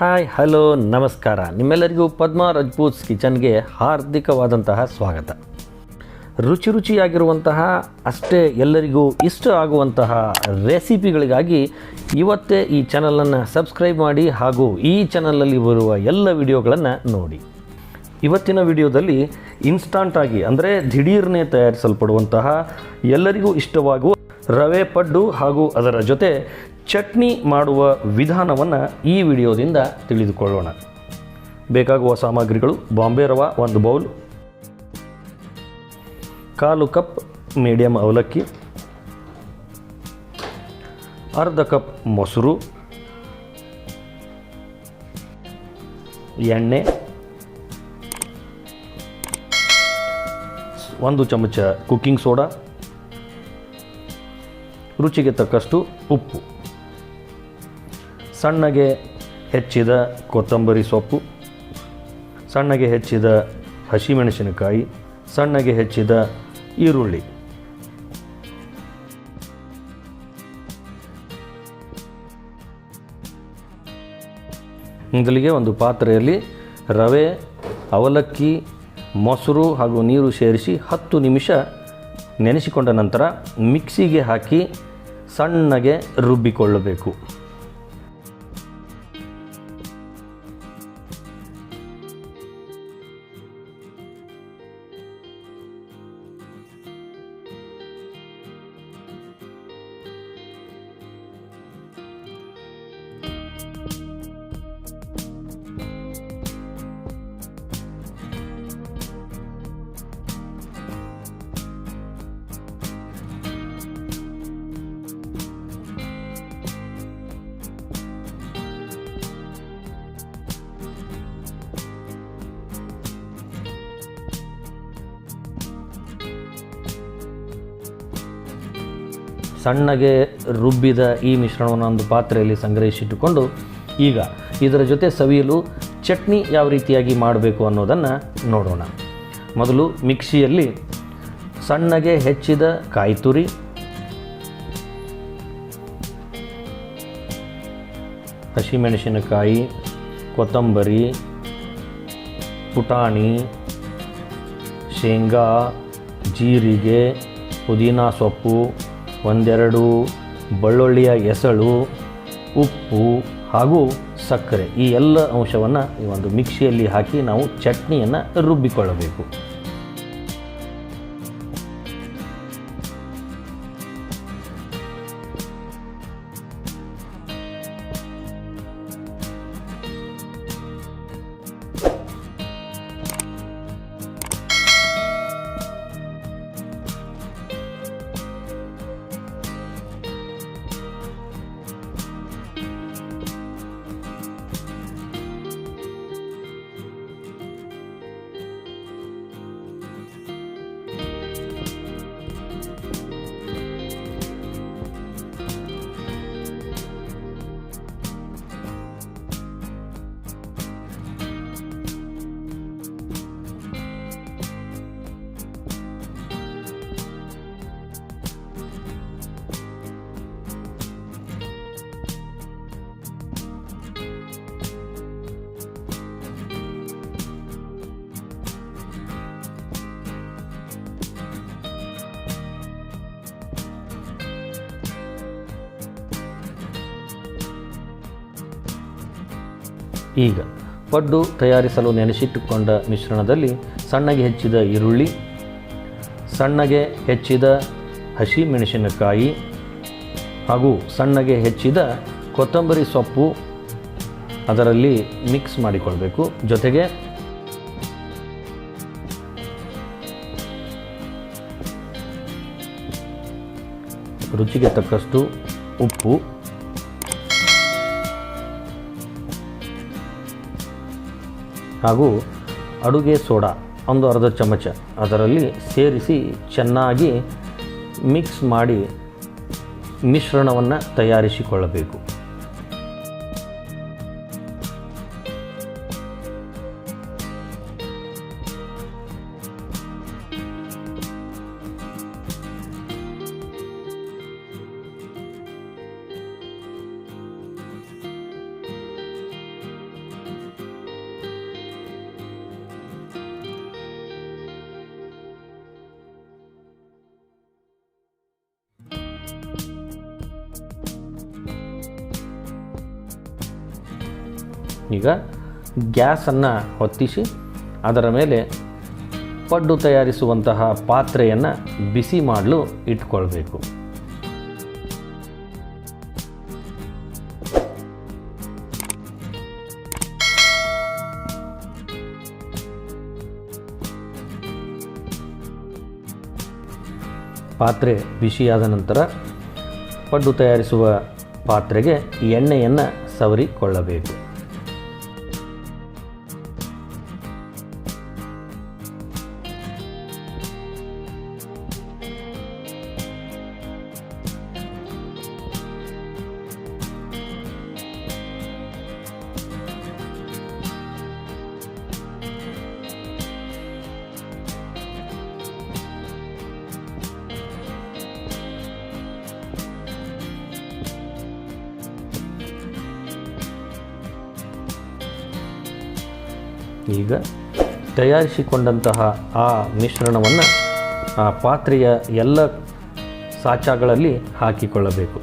Hi hello ನಮಸ್ಕಾರ. ನಿಮ್ಮೆಲ್ಲರಿಗೂ ಪದ್ಮಾ ರಾಜ್ಪೂಟ್ಸ್ ಕಿಚನ್ಗೆ ಹಾರ್ದಿಕವಾದಂತಹ ಸ್ವಾಗತ. ರುಚಿಯಾಗಿರುವಂತಹ ಅಷ್ಟೇ ಎಲ್ಲರಿಗೂ ಇಷ್ಟ ಆಗುವಂತಹ ರೆಸಿಪಿಗಳಿಗಾಗಿ ಇವತ್ತೇ ಈ ಚಾನಲನ್ನು ಸಬ್ಸ್ಕ್ರೈಬ್ ಮಾಡಿ ಹಾಗೂ ಈ ಚಾನಲಲ್ಲಿ ಬರುವ ಎಲ್ಲ ವಿಡಿಯೋಗಳನ್ನು ನೋಡಿ. ಇವತ್ತಿನ ವಿಡಿಯೋದಲ್ಲಿ ಇನ್ಸ್ಟಾಂಟಾಗಿ ಅಂದರೆ ದಿಢೀರ್ನೇ ತಯಾರಿಸಲ್ಪಡುವಂತಹ ಎಲ್ಲರಿಗೂ ಇಷ್ಟವಾಗುವ ರವೆ ಪಡ್ಡು ಹಾಗೂ ಅದರ ಜೊತೆ ಚಟ್ನಿ ಮಾಡುವ ವಿಧಾನವನ್ನು ಈ ವಿಡಿಯೋದಿಂದ ತಿಳಿದುಕೊಳ್ಳೋಣ. ಬೇಕಾಗುವ ಸಾಮಗ್ರಿಗಳು: ಬಾಂಬೆ ರವೆ 1 ಬೌಲ್, 1/4 ಕಪ್ ಮೀಡಿಯಂ ಅವಲಕ್ಕಿ, ಅರ್ಧ ಕಪ್ ಮೊಸರು, ಎಣ್ಣೆ, 1 ಚಮಚ ಕುಕ್ಕಿಂಗ್ ಸೋಡಾ, ರುಚಿಗೆ ತಕ್ಕಷ್ಟು ಉಪ್ಪು, ಸಣ್ಣಗೆ ಹೆಚ್ಚಿದ ಕೊತ್ತಂಬರಿ ಸೊಪ್ಪು, ಸಣ್ಣಗೆ ಹೆಚ್ಚಿದ ಹಸಿಮೆಣಸಿನಕಾಯಿ, ಸಣ್ಣಗೆ ಹೆಚ್ಚಿದ ಈರುಳ್ಳಿ. ಮೊದಲಿಗೆ ಒಂದು ಪಾತ್ರೆಯಲ್ಲಿ ರವೆ, ಅವಲಕ್ಕಿ, ಮೊಸರು ಹಾಗೂ ನೀರು ಸೇರಿಸಿ 10 ನಿಮಿಷ ನೆನೆಸಿಕೊಂಡ ನಂತರ ಮಿಕ್ಸಿಗೆ ಹಾಕಿ ಸಣ್ಣಗೆ ರುಬ್ಬಿಕೊಳ್ಳಬೇಕು. ಸಣ್ಣಗೆ ರುಬ್ಬಿದ ಈ ಮಿಶ್ರಣವನ್ನು ಒಂದು ಪಾತ್ರೆಯಲ್ಲಿ ಸಂಗ್ರಹಿಸಿಟ್ಟುಕೊಂಡು ಈಗ ಇದರ ಜೊತೆ ಸವಿಯಲು ಚಟ್ನಿ ಯಾವ ರೀತಿಯಾಗಿ ಮಾಡಬೇಕು ಅನ್ನೋದನ್ನು ನೋಡೋಣ. ಮೊದಲು ಮಿಕ್ಸಿಯಲ್ಲಿ ಸಣ್ಣಗೆ ಹೆಚ್ಚಿದ ಕಾಯಿ ತುರಿ, ಹಸಿಮೆಣಸಿನಕಾಯಿ, ಕೊತ್ತಂಬರಿ, ಪುಟಾಣಿ, ಶೇಂಗಾ, ಜೀರಿಗೆ, ಪುದೀನ ಸೊಪ್ಪು, 1-2 ಬೆಳ್ಳುಳ್ಳಿಯ ಎಸಳು, ಉಪ್ಪು ಹಾಗೂ ಸಕ್ಕರೆ, ಈ ಎಲ್ಲ ಅಂಶವನ್ನು ಈ ಒಂದು ಮಿಕ್ಸಿಯಲ್ಲಿ ಹಾಕಿ ನಾವು ಚಟ್ನಿಯನ್ನು ರುಬ್ಬಿಕೊಳ್ಳಬೇಕು. ಈಗ ಪಡ್ಡು ತಯಾರಿಸಲು ನೆನೆಸಿಟ್ಟುಕೊಂಡ ಮಿಶ್ರಣದಲ್ಲಿ ಸಣ್ಣಗೆ ಹೆಚ್ಚಿದ ಈರುಳ್ಳಿ, ಸಣ್ಣಗೆ ಹೆಚ್ಚಿದ ಹಸಿಮೆಣಸಿನಕಾಯಿ ಹಾಗೂ ಸಣ್ಣಗೆ ಹೆಚ್ಚಿದ ಕೊತ್ತಂಬರಿ ಸೊಪ್ಪು ಅದರಲ್ಲಿ ಮಿಕ್ಸ್ ಮಾಡಿಕೊಳ್ಬೇಕು. ಜೊತೆಗೆ ರುಚಿಗೆ ತಕ್ಕಷ್ಟು ಉಪ್ಪು, ಹಾಗೂ ಅಡುಗೆ ಸೋಡಾ 1/2 ಚಮಚ ಅದರಲ್ಲಿ ಸೇರಿಸಿ ಚೆನ್ನಾಗಿ ಮಿಕ್ಸ್ ಮಾಡಿ ಮಿಶ್ರಣವನ್ನು ತಯಾರಿಸಿಕೊಳ್ಳಬೇಕು. ಈಗ ಗ್ಯಾಸನ್ನು ಹೊತ್ತಿಸಿ ಅದರ ಮೇಲೆ ಪಡ್ಡು ತಯಾರಿಸುವಂತಹ ಪಾತ್ರೆಯನ್ನು ಬಿಸಿ ಮಾಡಲು ಇಟ್ಕೊಳ್ಬೇಕು. ಪಾತ್ರೆ ಬಿಸಿಯಾದ ನಂತರ ಪಡ್ಡು ತಯಾರಿಸುವ ಪಾತ್ರೆಗೆ ಎಣ್ಣೆಯನ್ನು ಸವರಿಕೊಳ್ಳಬೇಕು. ಈಗ ತಯಾರಿಸಿಕೊಂಡಂತಹ ಆ ಮಿಶ್ರಣವನ್ನು ಆ ಪಾತ್ರೆಯ ಎಲ್ಲ ಸಾಚಾಗಳಲ್ಲಿ ಹಾಕಿಕೊಳ್ಳಬೇಕು.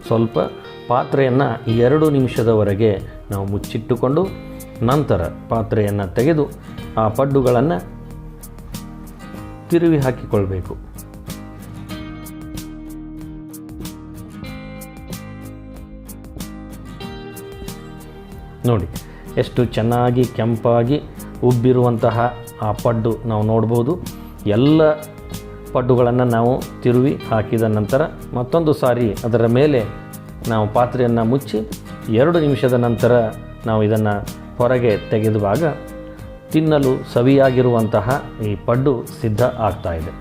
ಸ್ವಲ್ಪ ಪಾತ್ರೆಯನ್ನು 2 ನಿಮಿಷದವರೆಗೆ ನಾವು ಮುಚ್ಚಿಟ್ಟುಕೊಂಡು ನಂತರ ಪಾತ್ರೆಯನ್ನು ತೆಗೆದು ಆ ಪಡ್ಡುಗಳನ್ನು ತಿರುವಿ ಹಾಕಿಕೊಳ್ಬೇಕು. ನೋಡಿ ಎಷ್ಟು ಚೆನ್ನಾಗಿ ಕೆಂಪಾಗಿ ಉಬ್ಬಿರುವಂತಹ ಆ ಪಡ್ಡು ನಾವು ನೋಡ್ಬೋದು. ಎಲ್ಲ ಪಡ್ಡುಗಳನ್ನು ನಾವು ತಿರುವಿ ಹಾಕಿದ ನಂತರ ಮತ್ತೊಂದು ಸಾರಿ ಅದರ ಮೇಲೆ ನಾವು ಪಾತ್ರೆಯನ್ನು ಮುಚ್ಚಿ 2 ನಿಮಿಷದ ನಂತರ ನಾವು ಇದನ್ನು ಹೊರಗೆ ತೆಗೆದುವಾಗ ತಿನ್ನಲು ಸವಿಯಾಗಿರುವಂತಹ ಈ ಪಡ್ಡು ಸಿದ್ಧ ಆಗ್ತಾ ಇದೆ.